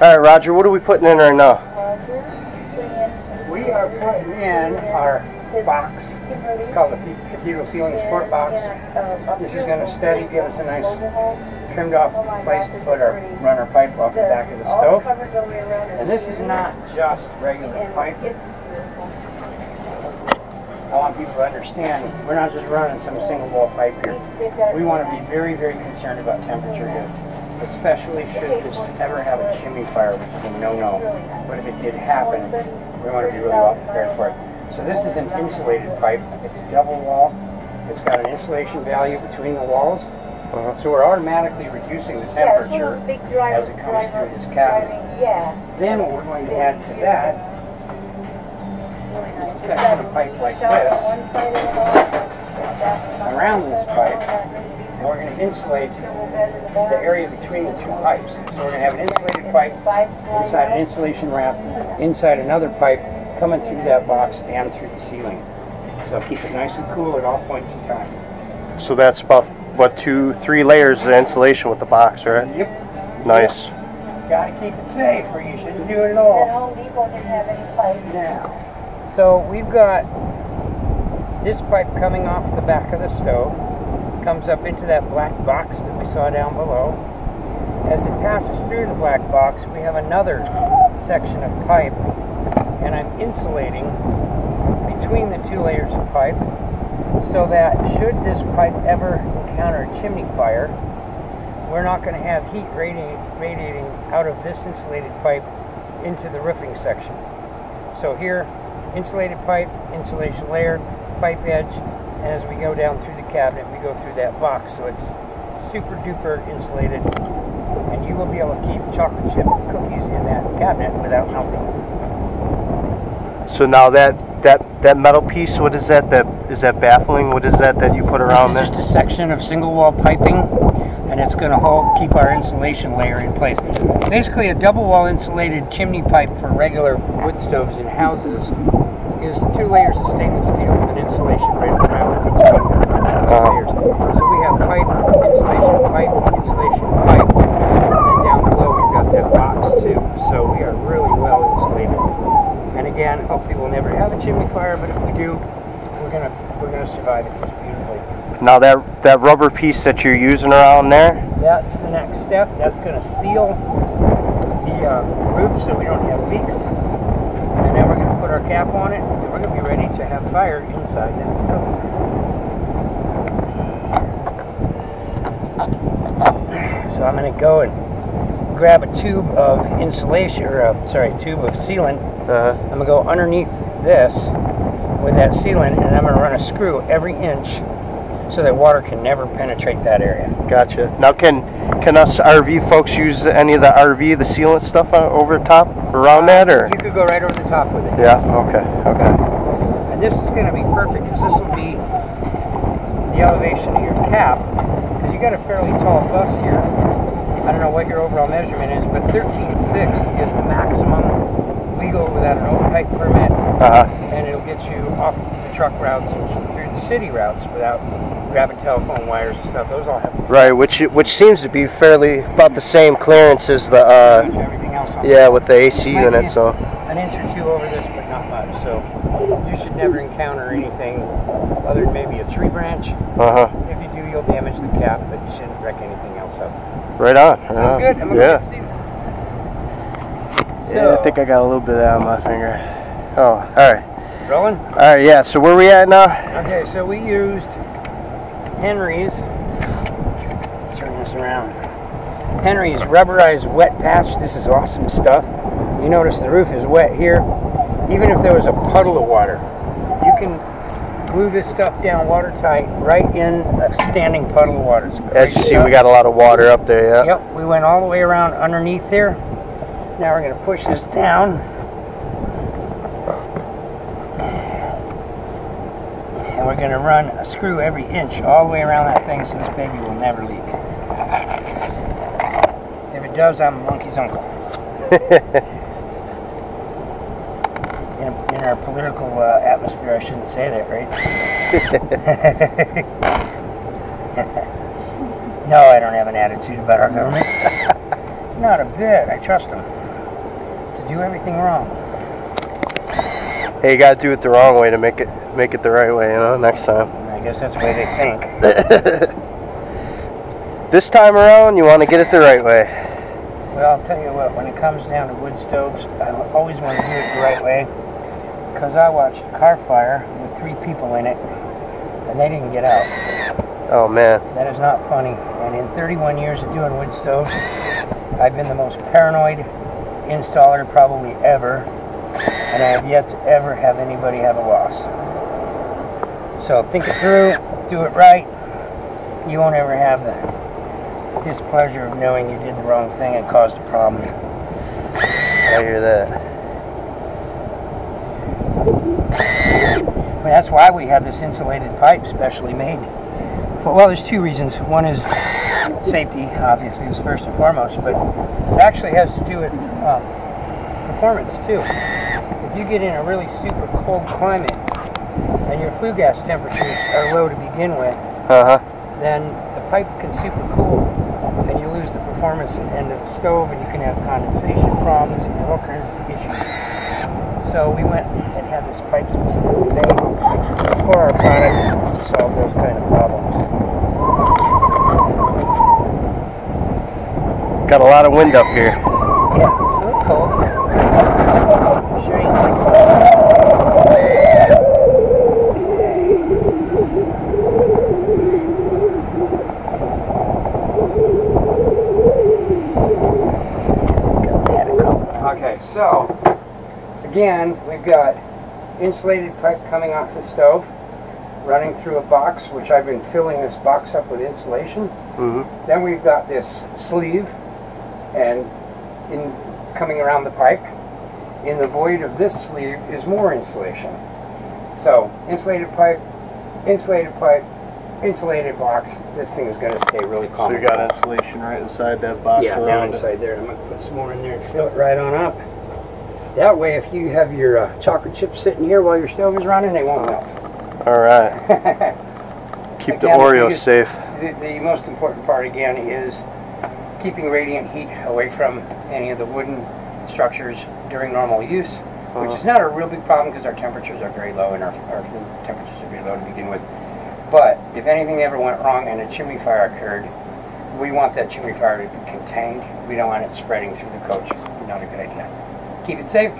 Alright, Roger, what are we putting in right now? We are putting in our box. It's called the Cathedral Ceiling Sport Box. This is going to steady, give us a nice trimmed off place to run our pipe off the back of the stove. And this is not just regular pipe. I want people to understand, we're not just running some single wall pipe here. We want to be very, very concerned about temperature here. Especially should this ever have a chimney fire, which is a no-no. But if it did happen, we want to be really well prepared for it. So this is an insulated pipe. It's a double wall. It's got an insulation value between the walls. So we're automatically reducing the temperature as it comes through this cabinet. Then what we're going to add to that is a section of pipe like this around this pipe. And we're going to insulate the area between the two pipes. So we're going to have an insulated pipe inside an insulation wrap, inside another pipe coming through that box and through the ceiling. So it'll keep it nice and cool at all points in time. So that's about, what, 2-3 layers of insulation with the box, right? Yep. Nice. Gotta keep it safe or you shouldn't do it at all. And Home Depot didn't have any pipe. Now, so we've got this pipe coming off the back of the stove. Comes up into that black box that we saw down below. As it passes through the black box, we have another section of pipe, and I'm insulating between the 2 layers of pipe so that should this pipe ever encounter a chimney fire, we're not going to have heat radiating out of this insulated pipe into the roofing section. So here, insulated pipe, insulation layer, pipe edge, and as we go down through the cabinet, we go through that box, so it's super duper insulated, and you will be able to keep chocolate chip cookies in that cabinet without melting. So now that metal piece, what is that? Is that baffling? What is that you put around there? This is just a section of single wall piping, and it's going to keep our insulation layer in place. Basically, a double wall insulated chimney pipe for regular wood stoves in houses is 2 layers of stainless steel with an insulation right around it between the 2 layers. So we have pipe, insulation, and then down below we've got that box too. So we are really well insulated. And again, hopefully we'll never have a chimney fire, but if we do, we're gonna survive it just beautifully. Now that rubber piece that you're using around there? That's the next step. That's gonna seal the roof so we don't have leaks. And then we're gonna put our cap on it, and we're gonna be ready to have fire inside that stove. So I'm gonna go and grab a tube of insulation, or tube of sealant. I'm gonna go underneath this with that sealant, and I'm gonna run a screw every inch so that water can never penetrate that area. Gotcha. Now can us RV folks use any of the the sealant stuff over top, around that, or? You could go right over the top with it. Yeah, okay. And this is gonna be perfect, because this will be the elevation of your cap, because you got a fairly tall bus here. I don't know what your overall measurement is, but 13.6 is the maximum legal without an overheight permit, and it'll get you off the truck routes and through the city routes without grabbing telephone wires and stuff. Those all have to be right, which seems to be fairly about the same clearance as the everything else on with the AC unit. So an inch or 2 over this, but not much. So you should never encounter anything other than maybe a tree branch. If you do, you'll damage the cap, but you shouldn't wreck anything else up. Right on. Good. I'm gonna see. Yeah, I think I got a little bit of that on my finger. Oh, all right. Rolling? All right, yeah, so where are we at now? Okay, so we used Henry's, turn this around, Henry's rubberized wet patch. This is awesome stuff. You notice the roof is wet here. Even if there was a puddle of water, you can glue this stuff down watertight right in a standing puddle of water. As you see, we got a lot of water up there, yeah? Yep, we went all the way around underneath there. Now we're going to push this down. And we're going to run a screw every inch all the way around that thing so this baby will never leak. If it does, I'm a monkey's uncle. In our political atmosphere, I shouldn't say that, right? No, I don't have an attitude about our government. Not a bit. I trust them. to do everything wrong. Hey, you gotta do it the wrong way to make it the right way, you know, next time. I guess that's the way they think. This time around, you want to get it the right way. Well, I'll tell you what, when it comes down to wood stoves, I always want to do it the right way, because I watched a car fire with 3 people in it, and they didn't get out. Oh man. That is not funny. And in 31 years of doing wood stoves, I've been the most paranoid installer probably ever, and I have yet to ever have anybody have a loss. So think it through, do it right. You won't ever have the displeasure of knowing you did the wrong thing and caused a problem. I hear that. Well, that's why we have this insulated pipe specially made. Well, there's 2 reasons. One is safety, obviously, is first and foremost, but it actually has to do with performance too. If you get in a really super cold climate and your flue gas temperatures are low to begin with, then the pipe can super cool and you lose the performance end of the stove, and you can have condensation problems and all kinds of issues. So we went and had this pipe specifically made for our product to solve those kind of problems. Got a lot of wind up here. Yeah, it's a little cold. I'm sure you like it. Okay, so again, we've got insulated pipe coming off the stove, running through a box, which I've been filling this box up with insulation. Then we've got this sleeve, and coming around the pipe, in the void of this sleeve is more insulation. So insulated pipe, insulated box. This thing is going to stay really calm. So you got insulation right inside that box? Yeah, down inside there. I'm going to put some more in there and fill it right on up. That way, if you have your chocolate chips sitting here while your stove is running, they won't melt. All right. Keep the Oreos safe. The most important part, again, is keeping radiant heat away from any of the wooden structures during normal use, which is not a real big problem because our temperatures are very low and our food temperatures are very low to begin with. But if anything ever went wrong and a chimney fire occurred, we want that chimney fire to be contained. We don't want it spreading through the coach. Not a good idea. Keep it safe.